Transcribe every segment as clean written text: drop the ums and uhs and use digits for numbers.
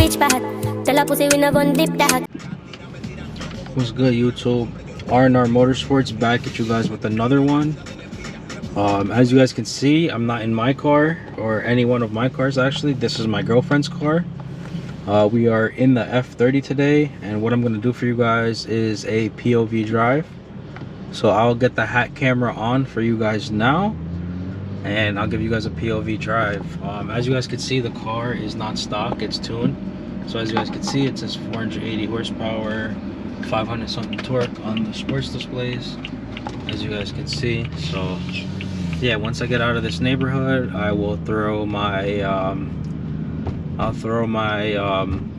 which part? Tell a pussy we no gun dip that. What's good, YouTube? R&R Motorsports back at you guys with another one. As you guys can see, I'm not in my car or any one of my cars actually. This is my girlfriend's car. We are in the F30 today, and what I'm going to do for you guys is a POV drive. So I'll get the hat camera on for you guys now, and I'll give you guys a POV drive. As you guys can see, the car is not stock, it's tuned. So as you guys can see, it says 480 horsepower, 500 something torque on the sports displays, as you guys can see. So yeah, once I get out of this neighborhood, I will throw my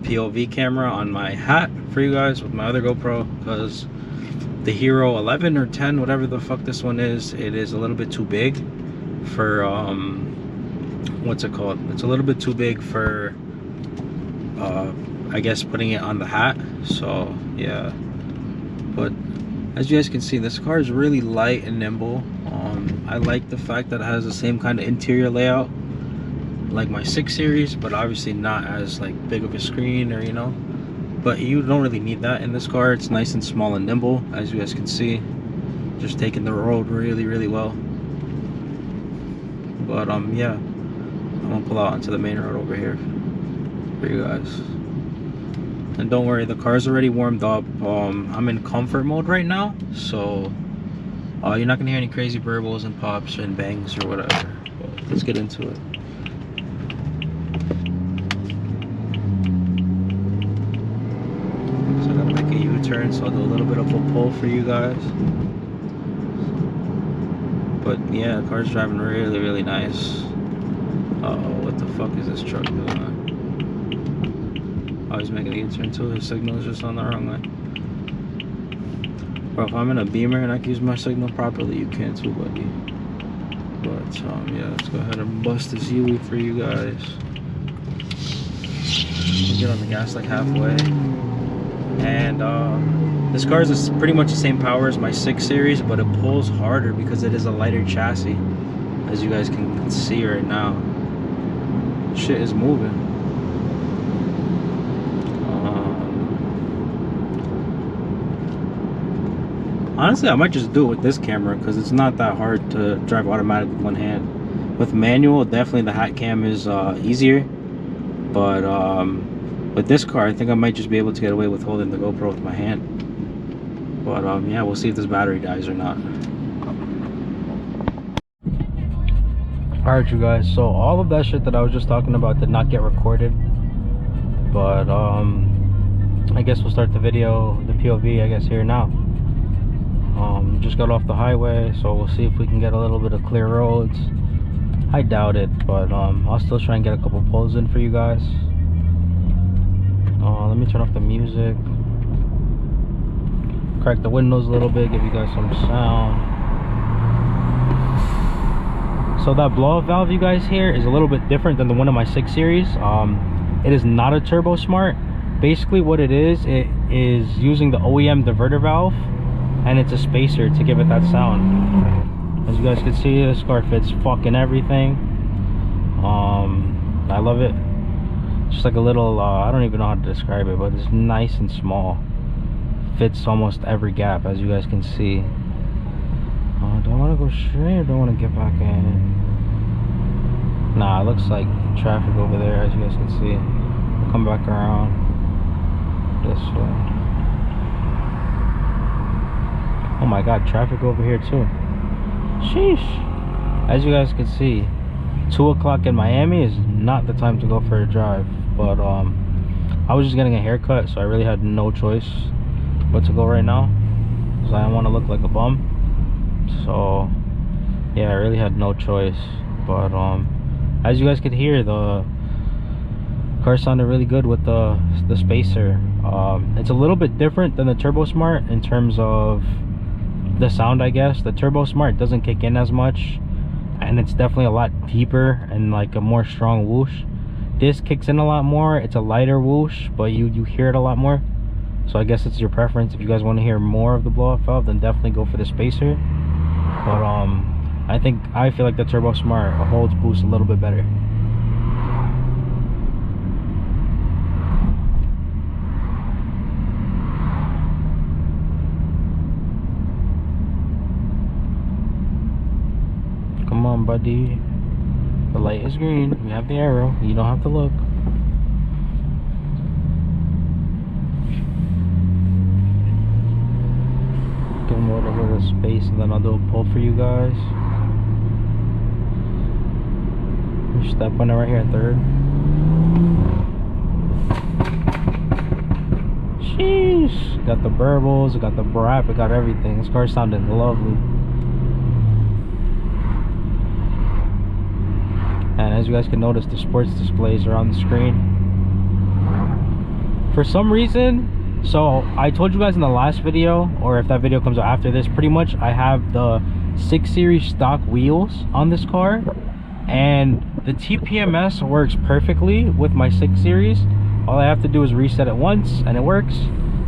POV camera on my hat for you guys with my other GoPro, because the Hero 11 or 10, whatever the fuck this one is, it is a little bit too big for what's it called? It's a little bit too big for I guess putting it on the hat. So yeah, but as you guys can see, this car is really light and nimble. I like the fact that it has the same kind of interior layout like my 6 Series, but obviously not as like big of a screen, or you know, but you don't really need that in this car. It's nice and small and nimble, as you guys can see, just taking the road really well. But yeah, I'm gonna pull out onto the main road over here for you guys. And don't worry, the car's already warmed up. I'm in comfort mode right now, so you're not gonna hear any crazy burbles and pops and bangs or whatever. But let's get into it. So I gotta make a U-turn, so I'll do a little bit of a pull for you guys. But yeah, the car's driving really nice. Uh-oh, what the fuck is this truck doing? Oh, he's making a U-turn too. His signal is just on the wrong way. Bro, if I'm in a Beamer and I can use my signal properly, you can too, buddy. But yeah, let's go ahead and bust this U for you guys. We'll get on the gas like halfway. And this car is pretty much the same power as my 6 Series, but it pulls harder because it is a lighter chassis, as you guys can see right now. Shit is moving. Honestly, I might just do it with this camera because it's not that hard to drive automatic with one hand. With manual, definitely the hat cam is easier, but with this car, I think I might just be able to get away with holding the GoPro with my hand. But yeah, we'll see if this battery dies or not. Alright, you guys, so all of that shit that I was just talking about did not get recorded, but I guess we'll start the video, the POV, I guess, here now. Just got off the highway, so we'll see if we can get a little bit of clear roads. I doubt it, but I'll still try and get a couple pulls in for you guys. Let me turn off the music, crack the windows a little bit, give you guys some sound. So that blow-off valve you guys hear is a little bit different than the one in my 6 Series. It is not a Turbo Smart. Basically what it is using the OEM diverter valve, and it's a spacer to give it that sound. As you guys can see, this car fits fucking everything. I love it. Just like a little I don't even know how to describe it, but it's nice and small, fits almost every gap, as you guys can see. Do I want to go straight or do I want to get back in? Nah, it looks like traffic over there, as you guys can see. We'll come back around this way. Oh my god, traffic over here too. Sheesh. As you guys can see, 2 o'clock in Miami is not the time to go for a drive. But I was just getting a haircut, so I really had no choice but to go right now, because I don't want to look like a bum. So yeah, I really had no choice. But as you guys could hear, the car sounded really good with the spacer. It's a little bit different than the Turbo Smart in terms of the sound, I guess. The Turbo Smart doesn't kick in as much, and it's definitely a lot deeper and like a more strong whoosh. This kicks in a lot more. It's a lighter whoosh, but you hear it a lot more. So I guess it's your preference. If you guys want to hear more of the blow-off valve, then definitely go for the spacer. But I feel like the Turbo Smart holds boost a little bit better. on, buddy. The light is green. We have the arrow. You don't have to look. Give him a little bit of space, and then I'll do a pull for you guys. Step on it right here at third. Sheesh. Got the burbles, got the brap, it got everything. This car sounded lovely. And as you guys can notice, the sports displays are on the screen. For some reason, so I told you guys in the last video, or if that video comes out after this, pretty much I have the 6 Series stock wheels on this car. And the TPMS works perfectly with my 6 Series. All I have to do is reset it once and it works.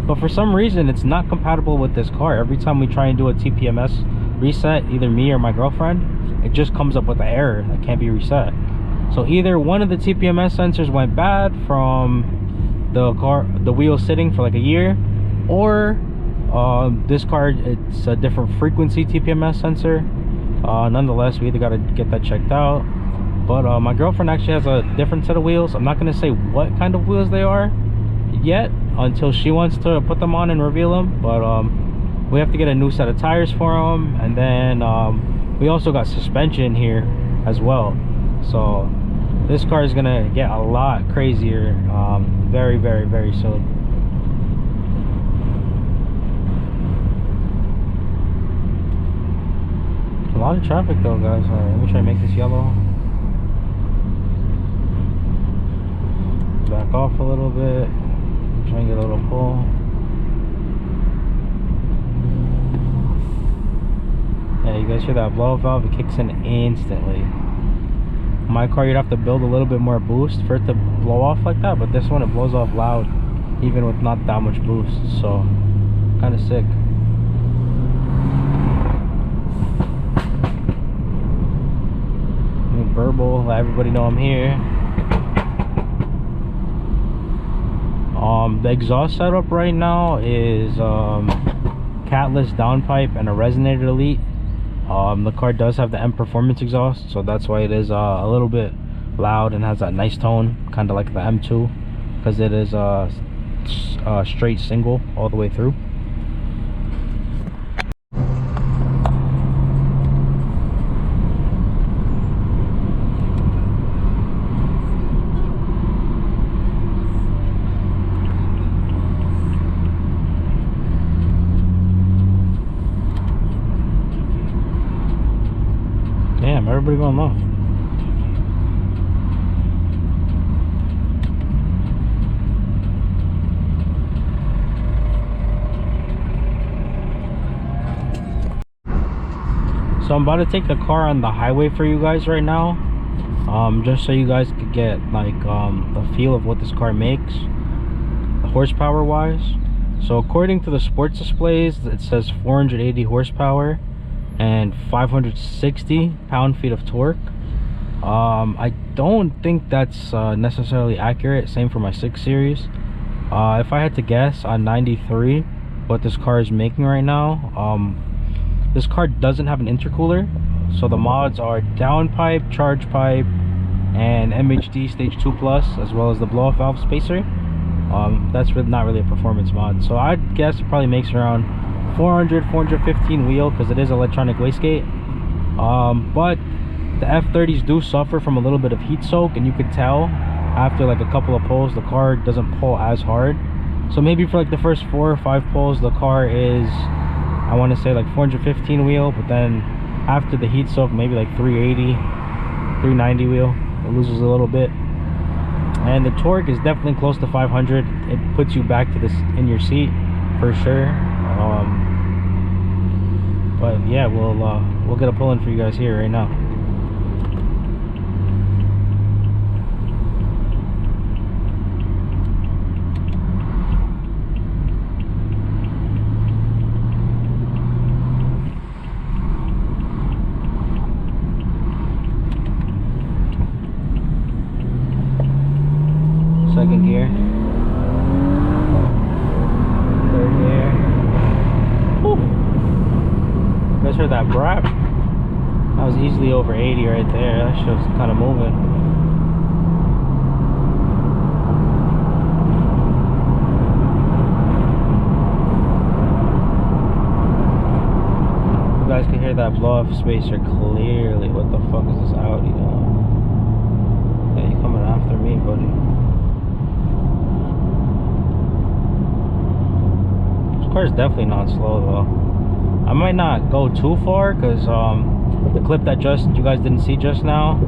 But for some reason, it's not compatible with this car. Every time we try and do a TPMS reset, either me or my girlfriend, it just comes up with an error that can't be reset. So either one of the TPMS sensors went bad from the wheel sitting for like a year, or this car, it's a different frequency TPMS sensor. Nonetheless, we either got to get that checked out. But my girlfriend actually has a different set of wheels. I'm not going to say what kind of wheels they are yet until she wants to put them on and reveal them. But we have to get a new set of tires for them, and then we also got suspension here as well. So this car is going to get a lot crazier very, very, very soon. A lot of traffic though, guys. Alright, let me try and make this yellow. Back off a little bit. Try and get a little pull. Yeah, you guys hear that blow valve? It kicks in instantly. My car, you'd have to build a little bit more boost for it to blow off like that, but this one, it blows off loud even with not that much boost. So kind of sick. Burble, let everybody know I'm here. The exhaust setup right now is catless downpipe and a resonator elite. The car does have the M Performance exhaust, so that's why it is a little bit loud and has that nice tone, kind of like the M2, because it is straight single all the way through. Damn, everybody going low. So I'm about to take the car on the highway for you guys right now, just so you guys could get like the feel of what this car makes horsepower wise. So according to the sports displays, it says 480 horsepower and 560 pound-feet of torque. I don't think that's necessarily accurate. Same for my 6 Series. If I had to guess on 93 what this car is making right now, this car doesn't have an intercooler, so the mods are downpipe, charge pipe, and MHD stage 2 plus, as well as the blow-off valve spacer. That's not really a performance mod, so I'd guess it probably makes around 415 wheel, because it is electronic wastegate. But the F30s do suffer from a little bit of heat soak, and you could tell after like a couple of pulls the car doesn't pull as hard. So maybe for like the first 4 or 5 pulls the car is, I want to say, like 415 wheel, but then after the heat soak maybe like 380, 390 wheel. It loses a little bit, and the torque is definitely close to 500. It puts you back to this in your seat for sure. But yeah, we'll get a pull in for you guys here right now. Second gear, third gear. Whew. You guys heard that brap? That That's easily over 80 right there. That shit's kind of moving. You guys can hear that blow off spacer clearly. What the fuck is this Audi doing? Yeah, you coming after me, buddy. This car is definitely not slow though. I might not go too far because the clip that you guys didn't see just now,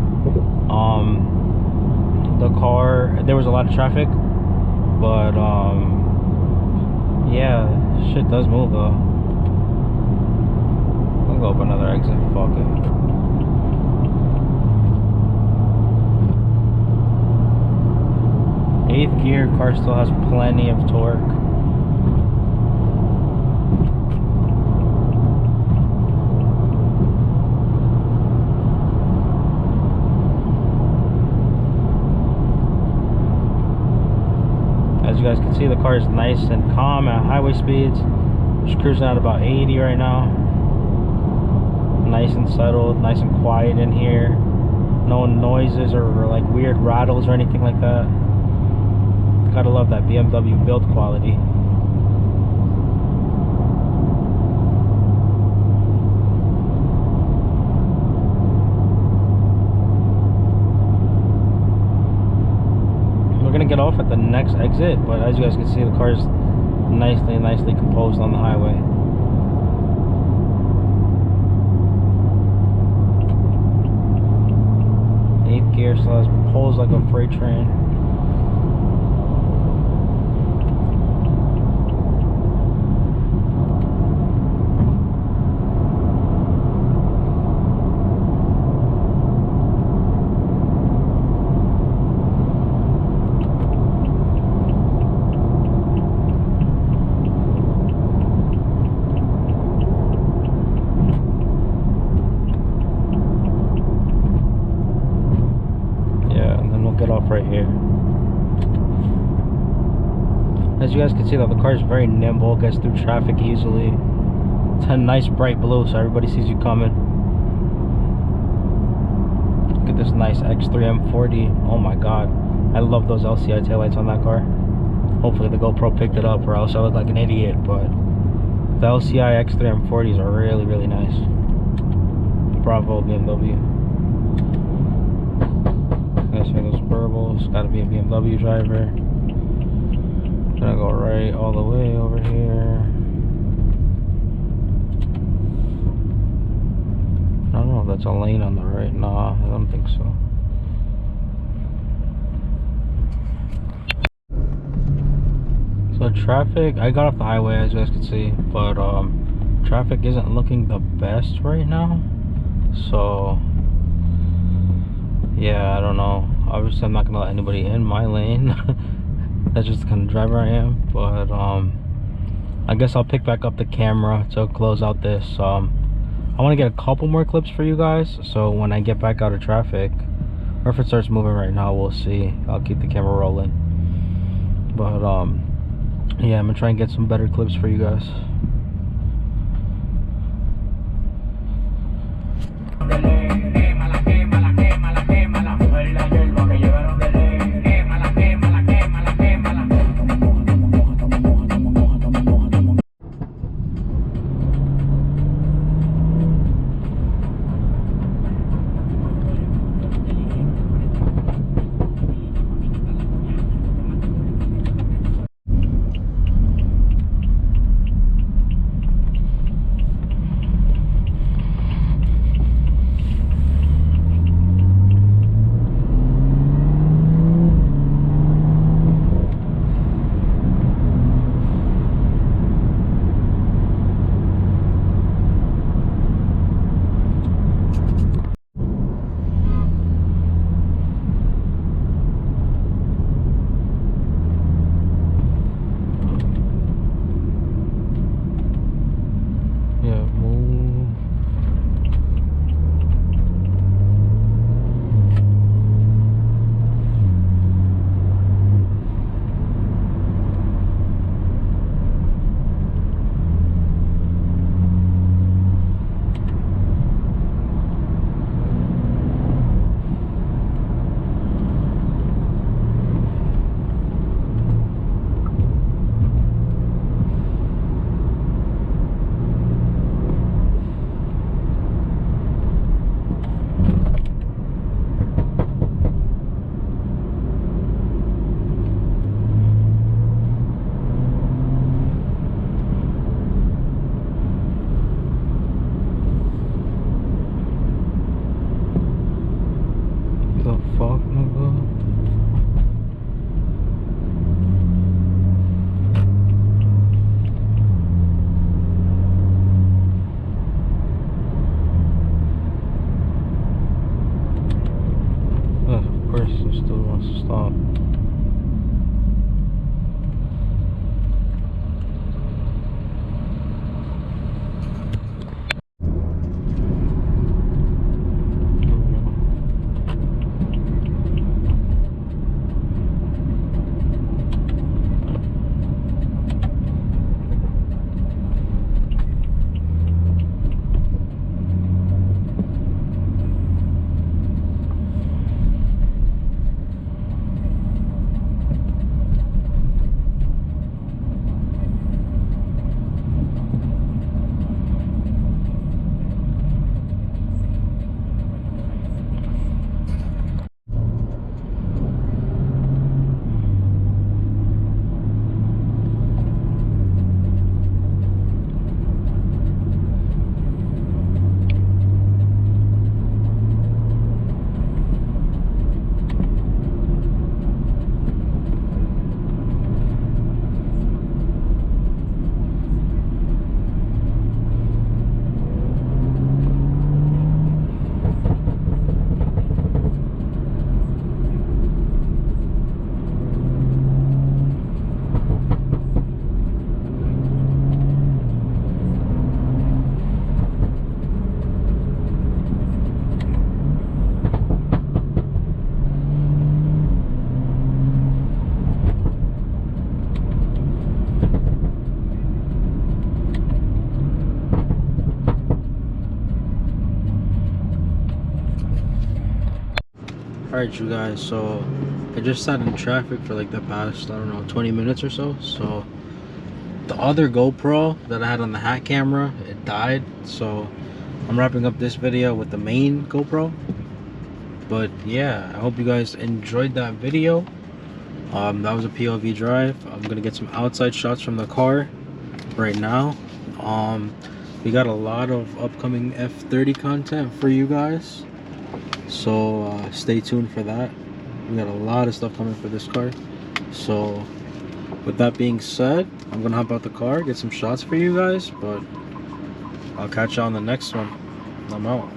the car, there was a lot of traffic, but yeah, shit does move though. I'll go up another exit. Fuck it. Eighth gear, car still has plenty of torque. As you guys can see, the car is nice and calm at highway speeds. Just cruising at about 80 right now. Nice and settled, nice and quiet in here. No noises or like weird rattles or anything like that. Gotta love that BMW build quality. We're gonna get off at the next exit, but as you guys can see, the car is nicely composed on the highway. Eighth gear still has pulls like a freight train. Get off right here. As you guys can see though, the car is very nimble, gets through traffic easily. It's a nice bright blue so everybody sees you coming. Look at this nice X3 M40. Oh my god, I love those LCI taillights on that car. Hopefully the GoPro picked it up or else I look like an idiot, but the LCI X3 M40s are really nice. Bravo BMW. Guys, hear those burbles? Gotta be a BMW driver. Gonna go right all the way over here. I don't know if that's a lane on the right. Nah, I don't think so. So traffic, I got off the highway as you guys can see, but traffic isn't looking the best right now. So yeah, I don't know. Obviously I'm not gonna let anybody in my lane. That's just the kind of driver I am. But I guess I'll pick back up the camera to close out this. I want to get a couple more clips for you guys, so when I get back out of traffic, or if it starts moving right now, we'll see. I'll keep the camera rolling. But yeah, I'm gonna try and get some better clips for you guys. fuck, nigga? Of course, he still wants to stop. Alright, you guys, so I just sat in traffic for like the past, I don't know, 20 minutes or so. So the other GoPro that I had on the hat camera, it died. So I'm wrapping up this video with the main GoPro. But yeah, I hope you guys enjoyed that video. That was a POV drive. I'm gonna get some outside shots from the car right now. We got a lot of upcoming F30 content for you guys, so stay tuned for that. We got a lot of stuff coming for this car. So with that being said, I'm gonna hop out the car, get some shots for you guys, but I'll catch you on the next one. I'm out.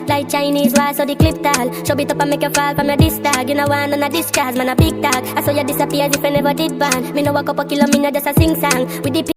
Like Chinese wall, so the clip tall. Show it up and make you fall from your disc tag. You know one on a disc man a big tag. I saw you disappear as if I never did ban. Me no walk up a kilo, me no just a sing song. With the